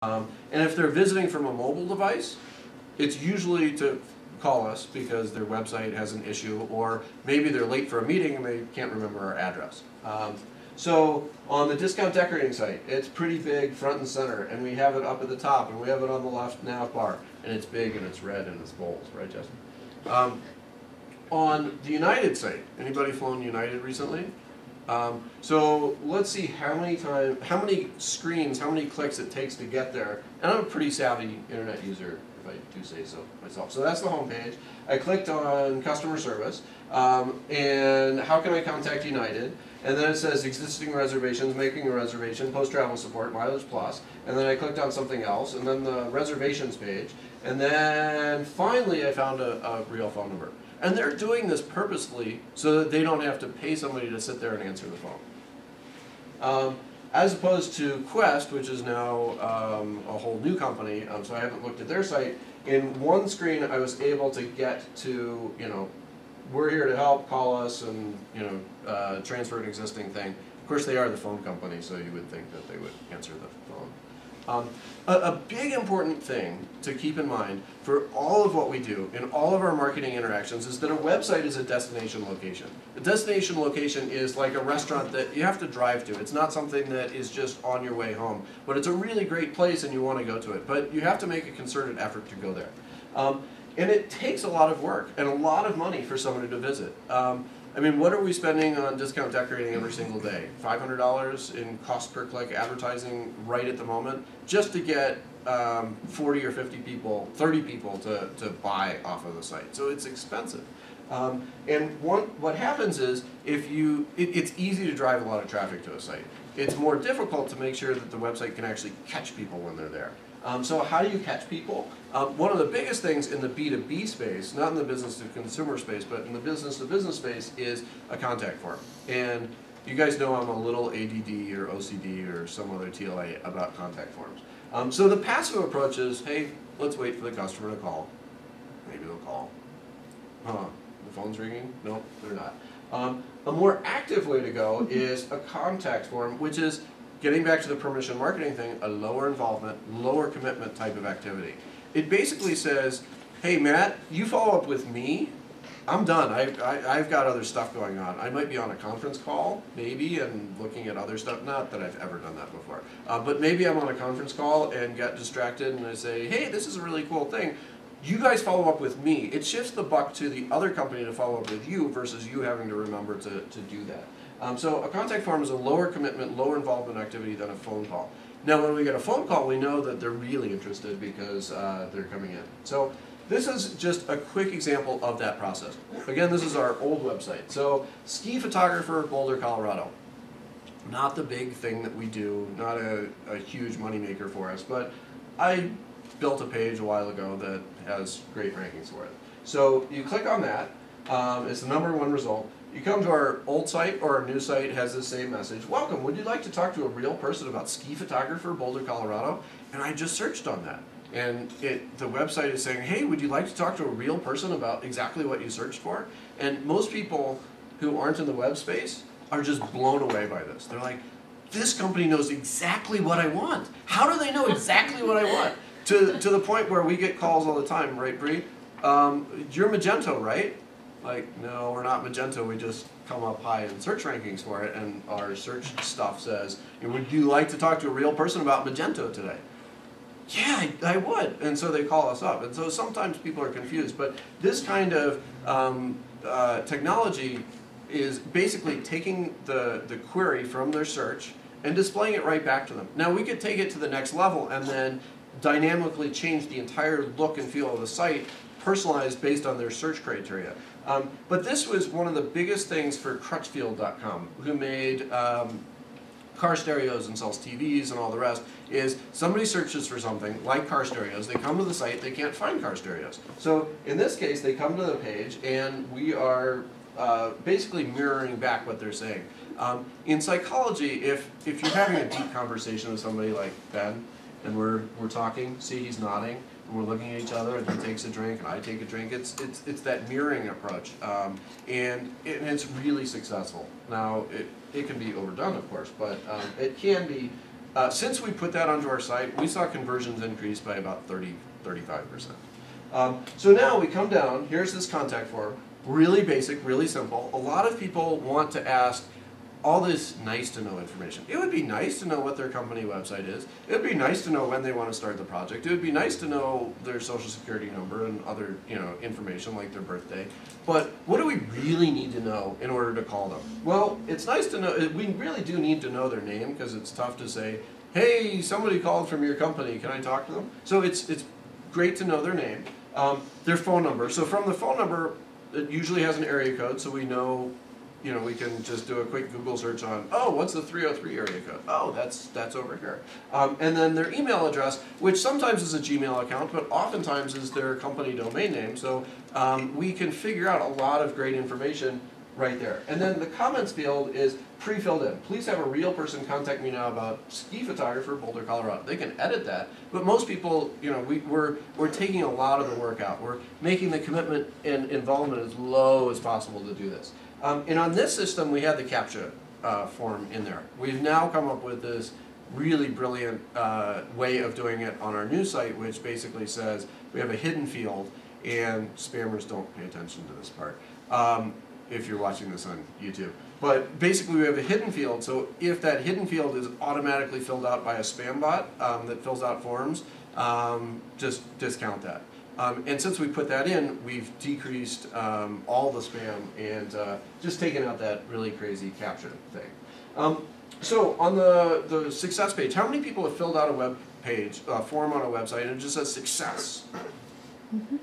And if they're visiting from a mobile device, it's usually to call us because their website has an issue, or maybe they're late for a meeting and they can't remember our address. So on the discount decorating site, it's pretty big front and center, and we have it up at the top, and we have it on the left nav bar, and it's big and it's red and it's bold, right, Justin? On the United site, anybody flown United recently? So let's see how many screens, how many clicks it takes to get there. And I'm a pretty savvy internet user, if I do say so myself. So that's the home page. I clicked on customer service, and how can I contact United? And then it says existing reservations, making a reservation, post-travel support, mileage plus. And then I clicked on something else, and then the reservations page. And then finally I found a real phone number. And they're doing this purposefully so that they don't have to pay somebody to sit there and answer the phone. As opposed to Quest, which is now a whole new company, so I haven't looked at their site. In one screen I was able to get to, we're here to help, call us, and transfer an existing thing. Of course they are the phone company, so you would think that they would answer the phone. A big important thing to keep in mind for all of what we do in all of our marketing interactions is that a website is a destination location. A destination location is like a restaurant that you have to drive to. It's not something that is just on your way home, but it's a really great place and you want to go to it. But you have to make a concerted effort to go there. And it takes a lot of work and a lot of money for somebody to visit. I mean, what are we spending on discount decorating every single day? $500 in cost per click advertising right at the moment, just to get 40 or 50 people, 30 people to buy off of the site. So it's expensive. And what happens is, it's easy to drive a lot of traffic to a site. It's more difficult to make sure that the website can actually catch people when they're there. So how do you catch people? One of the biggest things in the B2B space, not in the business to consumer space, but in the business to business space, is a contact form. And you guys know I'm a little ADD or OCD or some other TLA about contact forms. So the passive approach is, hey, let's wait for the customer to call. Maybe they'll call. The phone's ringing? No, they're not. A more active way to go is a contact form, which is, getting back to the permission marketing thing, a lower involvement, lower commitment type of activity. It basically says, hey Matt, you follow up with me, I'm done. I've got other stuff going on. I might be on a conference call, maybe, and looking at other stuff. Not that I've ever done that before. But maybe I'm on a conference call and get distracted and I say, hey, this is a really cool thing. You guys follow up with me. It shifts the buck to the other company to follow up with you versus you having to remember to do that. So a contact form is a lower commitment, lower involvement activity than a phone call. Now when we get a phone call, we know that they're really interested because they're coming in. So this is just a quick example of that process. Again, this is our old website. So ski photographer, Boulder, Colorado. Not the big thing that we do, not a huge moneymaker for us, but I built a page a while ago that has great rankings for it. So you click on that, it's the #1 result. You come to our old site or our new site, has the same message. Welcome, would you like to talk to a real person about ski photographer, Boulder, Colorado? And I just searched on that. And the website is saying, hey, would you like to talk to a real person about exactly what you searched for? And most people who aren't in the web space are just blown away by this. They're like, this company knows exactly what I want. How do they know exactly what I want? To the point where we get calls all the time, right, Bree? You're Magento, right? Like, no, we're not Magento, we just come up high in search rankings for it, and our search stuff says, would you like to talk to a real person about Magento today? Yeah, I would. And so they call us up. And so sometimes people are confused, but this kind of technology is basically taking the query from their search and displaying it right back to them. Now we could take it to the next level and then dynamically change the entire look and feel of the site, personalized based on their search criteria. But this was one of the biggest things for Crutchfield.com, who made car stereos and sells TVs and all the rest, is somebody searches for something like car stereos, they come to the site, they can't find car stereos. So in this case, they come to the page and we are basically mirroring back what they're saying. In psychology, if you're having a deep conversation with somebody like Ben, and we're talking, see he's nodding, and we're looking at each other, and he takes a drink, and I take a drink. It's that mirroring approach, and it's really successful. Now, it can be overdone, of course, but it can be Since we put that onto our site, we saw conversions increase by about 35%. So now we come down, here's this contact form, really basic, really simple. A lot of people want to ask all this nice to know information. It would be nice to know what their company website is. It would be nice to know when they want to start the project. It would be nice to know their social security number and other information like their birthday. But what do we really need to know in order to call them? Well, it's nice to know, we really do need to know their name because it's tough to say, hey, somebody called from your company, can I talk to them? So it's great to know their name, their phone number. So from the phone number, it usually has an area code, so we know, we can just do a quick Google search on, oh, what's the 303 area code? Oh, that's over here. And then their email address, which sometimes is a Gmail account, but oftentimes is their company domain name. So we can figure out a lot of great information right there. And then the comments field is pre-filled in. Please have a real person contact me now about ski photographer, Boulder, Colorado. They can edit that, but most people, we're taking a lot of the work out. We're making the commitment and involvement as low as possible to do this. And on this system, we had the CAPTCHA form in there. We've now come up with this really brilliant way of doing it on our new site, which basically says we have a hidden field, and spammers don't pay attention to this part if you're watching this on YouTube. But basically we have a hidden field, so if that hidden field is automatically filled out by a spam bot that fills out forms, just discount that. And since we put that in, we've decreased all the spam and just taken out that really crazy CAPTCHA thing. So on the success page, how many people have filled out a web page, a form on a website, and it just says success?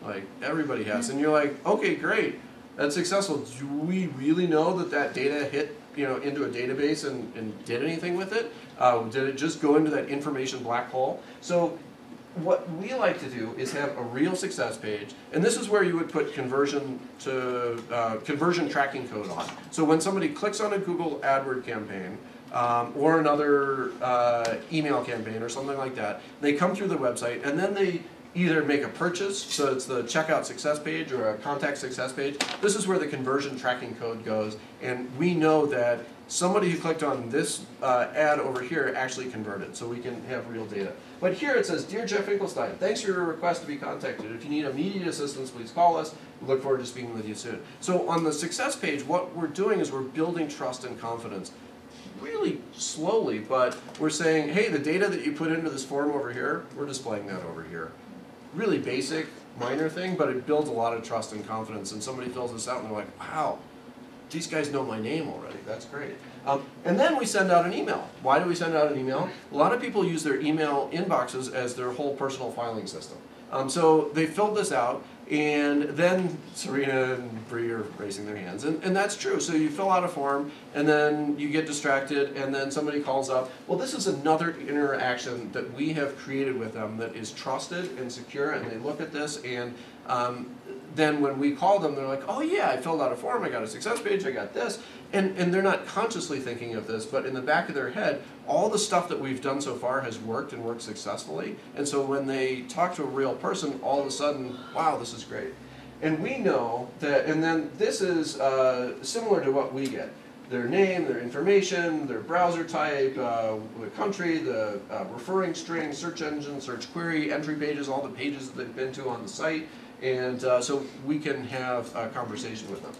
Like everybody has, and you're like, okay, great, that's successful. Do we really know that that data hit into a database and did anything with it? Did it just go into that information black hole? So what we like to do is have a real success page, and this is where you would put conversion tracking code on. So when somebody clicks on a Google AdWords campaign or another email campaign or something like that, they come through the website and then they either make a purchase, so it's the checkout success page or a contact success page. This is where the conversion tracking code goes, and we know that somebody who clicked on this ad over here actually converted, so we can have real data. But here it says, Dear Jeff Finkelstein, thanks for your request to be contacted. If you need immediate assistance, please call us. We look forward to speaking with you soon. So on the success page, what we're doing is we're building trust and confidence really slowly, but we're saying, hey, the data that you put into this form over here, we're displaying that over here. Really basic, minor thing, but it builds a lot of trust and confidence. And somebody fills this out and they're like, wow, these guys know my name already. That's great. And then we send out an email. Why do we send out an email? A lot of people use their email inboxes as their whole personal filing system. So they filled this out, and then Serena and Bree are raising their hands. And that's true. So you fill out a form, and then you get distracted, and then somebody calls up. Well, this is another interaction that we have created with them that is trusted and secure, and they look at this, and then when we call them, they're like, oh yeah, I filled out a form, I got a success page, I got this. And they're not consciously thinking of this, but in the back of their head, all the stuff that we've done so far has worked and worked successfully. And so when they talk to a real person, all of a sudden, wow, this is great. And we know that, and then this is similar to what we get. Their name, their information, their browser type, the country, the referring string, search engine, search query, entry pages, all the pages that they've been to on the site. And so we can have a conversation with them.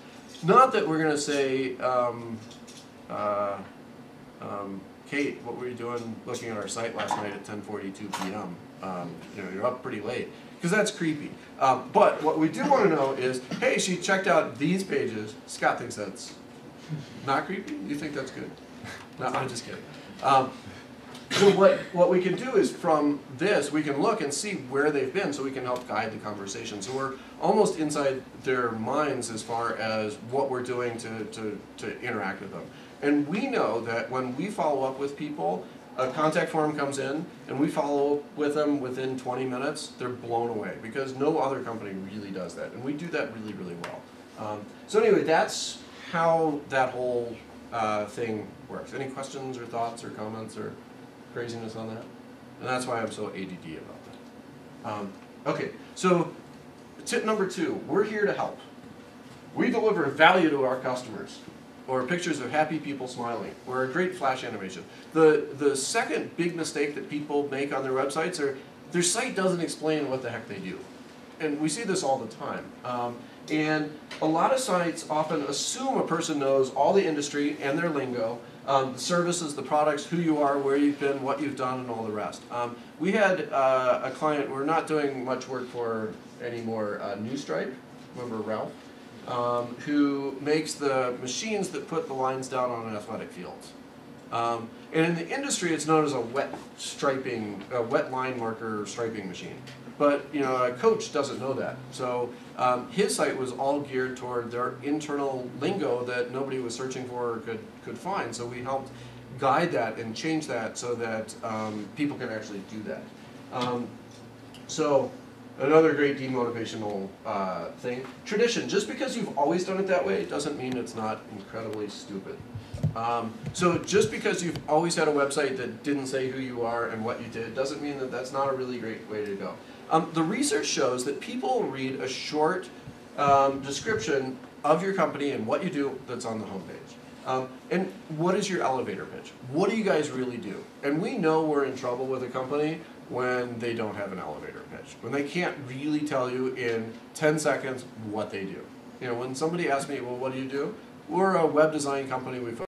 Not that we're going to say, Kate, what were you doing looking at our site last night at 10:42 p.m.? You're up pretty late. Because that's creepy. But what we do want to know is, hey, she checked out these pages. Scott thinks that's not creepy? You think that's good? No, I'm just kidding. So what we can do is from this, we can look and see where they've been so we can help guide the conversation. So we're almost inside their minds as far as what we're doing to interact with them. And we know that when we follow up with people, a contact form comes in and we follow up with them within 20 minutes, they're blown away because no other company really does that. And we do that really, really well. So anyway, that's how that whole thing works. Any questions or thoughts or comments or craziness on that? And that's why I'm so ADD about that. Okay, so tip number 2, we're here to help. We deliver value to our customers. or pictures of happy people smiling, or a great flash animation. The second big mistake that people make on their websites are their site doesn't explain what the heck they do. And we see this all the time. And a lot of sites often assume a person knows all the industry and their lingo, the services, the products, who you are, where you've been, what you've done, and all the rest. We had a client we're not doing much work for anymore, Newstripe, remember Ralph, who makes the machines that put the lines down on athletic fields. And in the industry, it's known as a wet striping, a wet line marker striping machine. But a coach doesn't know that. So his site was all geared toward their internal lingo that nobody was searching for or could find. So we helped guide that and change that so that people can actually do that. So another great demotivational thing. Tradition. Just because you've always done it that way doesn't mean it's not incredibly stupid. So just because you've always had a website that didn't say who you are and what you did doesn't mean that that's not a really great way to go. The research shows that people read a short description of your company and what you do that's on the homepage. And what is your elevator pitch? What do you guys really do? And we know we're in trouble with a company when they don't have an elevator pitch, when they can't really tell you in 10 seconds what they do. When somebody asks me, well, what do you do? We're a web design company. We